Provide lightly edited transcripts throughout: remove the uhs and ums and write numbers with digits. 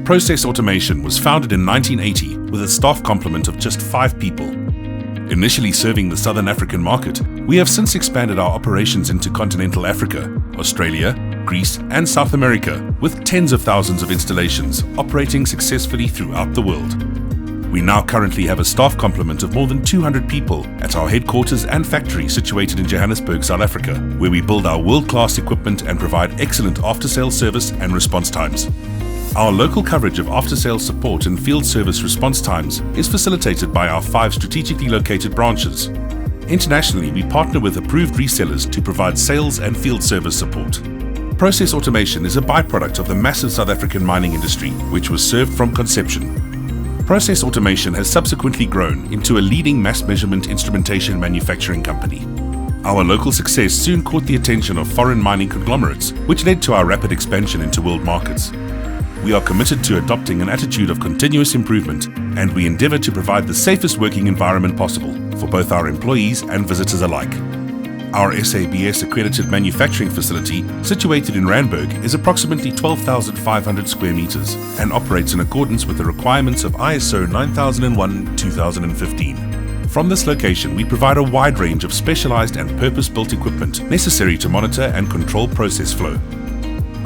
Process Automation was founded in 1980 with a staff complement of just 5 people. Initially serving the Southern African market, we have since expanded our operations into continental Africa, Australia, Greece and South America, with tens of thousands of installations operating successfully throughout the world. We now currently have a staff complement of more than 200 people at our headquarters and factory situated in Johannesburg, South Africa, where we build our world-class equipment and provide excellent after-sales service and response times. Our local coverage of after-sales support and field service response times is facilitated by our 5 strategically located branches. Internationally, we partner with approved resellers to provide sales and field service support. Process automation is a byproduct of the massive South African mining industry, which was served from conception. Process automation has subsequently grown into a leading mass measurement instrumentation manufacturing company. Our local success soon caught the attention of foreign mining conglomerates, which led to our rapid expansion into world markets. We are committed to adopting an attitude of continuous improvement, and we endeavor to provide the safest working environment possible for both our employees and visitors alike. Our SABS accredited manufacturing facility, situated in Randburg, is approximately 12,500 square meters and operates in accordance with the requirements of ISO 9001-2015. From this location, we provide a wide range of specialized and purpose-built equipment necessary to monitor and control process flow.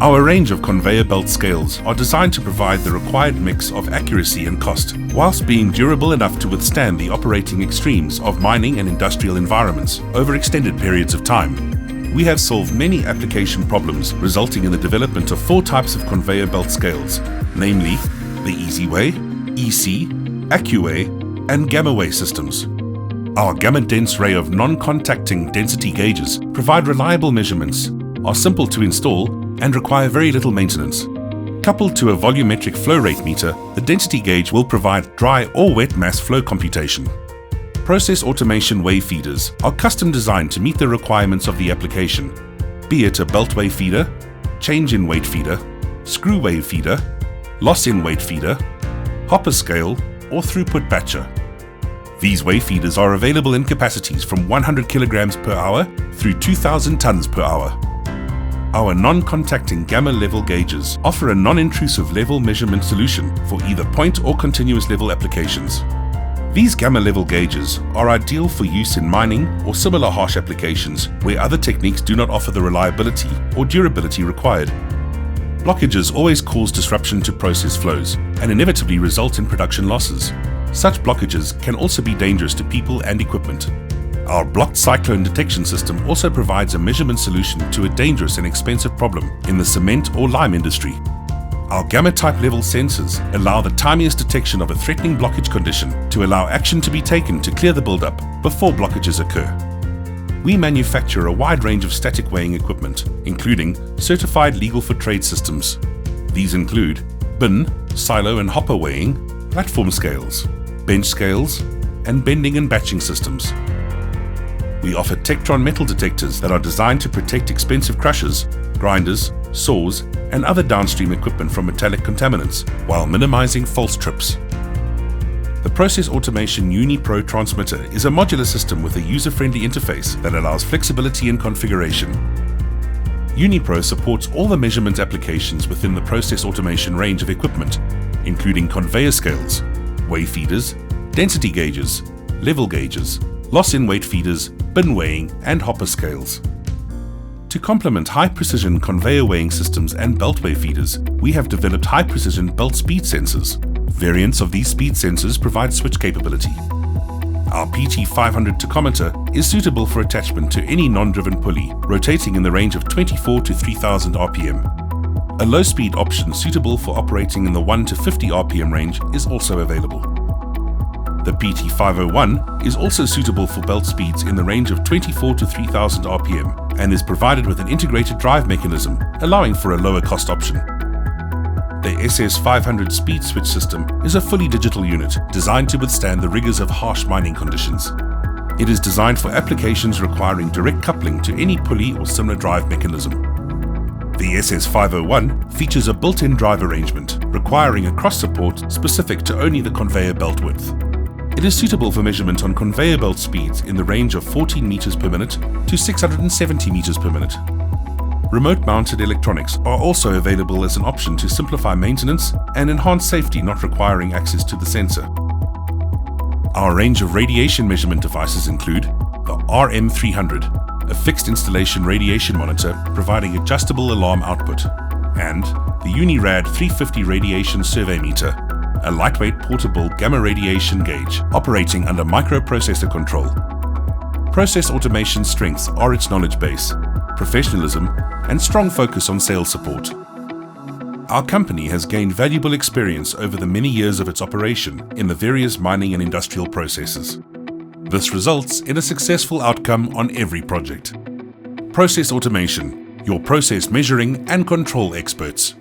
Our range of conveyor belt scales are designed to provide the required mix of accuracy and cost, whilst being durable enough to withstand the operating extremes of mining and industrial environments over extended periods of time. We have solved many application problems, resulting in the development of 4 types of conveyor belt scales, namely the EasyWay, EC, AccuWay, and GammaWay systems. Our gamma-dense array of non-contacting density gauges provide reliable measurements, are simple to install, and require very little maintenance. Coupled to a volumetric flow rate meter, the density gauge will provide dry or wet mass flow computation. Process automation wave feeders are custom designed to meet the requirements of the application, be it a belt wave feeder, change in weight feeder, screw wave feeder, loss in weight feeder, hopper scale, or throughput batcher. These wave feeders are available in capacities from 100 kilograms per hour through 2,000 tons per hour. Our non-contacting gamma level gauges offer a non-intrusive level measurement solution for either point or continuous level applications. These gamma level gauges are ideal for use in mining or similar harsh applications where other techniques do not offer the reliability or durability required. Blockages always cause disruption to process flows and inevitably result in production losses. Such blockages can also be dangerous to people and equipment. Our blocked cyclone detection system also provides a measurement solution to a dangerous and expensive problem in the cement or lime industry. Our gamma-type level sensors allow the tiniest detection of a threatening blockage condition to allow action to be taken to clear the buildup before blockages occur. We manufacture a wide range of static weighing equipment, including certified legal for trade systems. These include bin, silo and hopper weighing, platform scales, bench scales, and bending and batching systems. We offer Tektron metal detectors that are designed to protect expensive crushers, grinders, saws, and other downstream equipment from metallic contaminants, while minimizing false trips. The Process Automation UniPro transmitter is a modular system with a user-friendly interface that allows flexibility in configuration. UniPro supports all the measurement applications within the Process Automation range of equipment, including conveyor scales, wave feeders, density gauges, level gauges, loss in weight feeders, bin weighing, and hopper scales. To complement high-precision conveyor weighing systems and belt wave feeders, we have developed high-precision belt speed sensors. Variants of these speed sensors provide switch capability. Our PT500 tachometer is suitable for attachment to any non-driven pulley, rotating in the range of 24 to 3000 RPM. A low-speed option suitable for operating in the 1 to 50 RPM range is also available. The PT501 is also suitable for belt speeds in the range of 24 to 3000 RPM and is provided with an integrated drive mechanism, allowing for a lower cost option. The SS500 speed switch system is a fully digital unit designed to withstand the rigors of harsh mining conditions. It is designed for applications requiring direct coupling to any pulley or similar drive mechanism. The SS501 features a built-in drive arrangement requiring a cross support specific to only the conveyor belt width. It is suitable for measurement on conveyor belt speeds in the range of 14 meters per minute to 670 meters per minute. Remote-mounted electronics are also available as an option to simplify maintenance and enhance safety not requiring access to the sensor. Our range of radiation measurement devices include the RM300, a fixed installation radiation monitor providing adjustable alarm output, and the UniRad 350 radiation survey meter, a lightweight portable gamma radiation gauge operating under microprocessor control. Process Automation's strengths are its knowledge base, professionalism, and strong focus on sales support. Our company has gained valuable experience over the many years of its operation in the various mining and industrial processes. This results in a successful outcome on every project. Process Automation, your process measuring and control experts.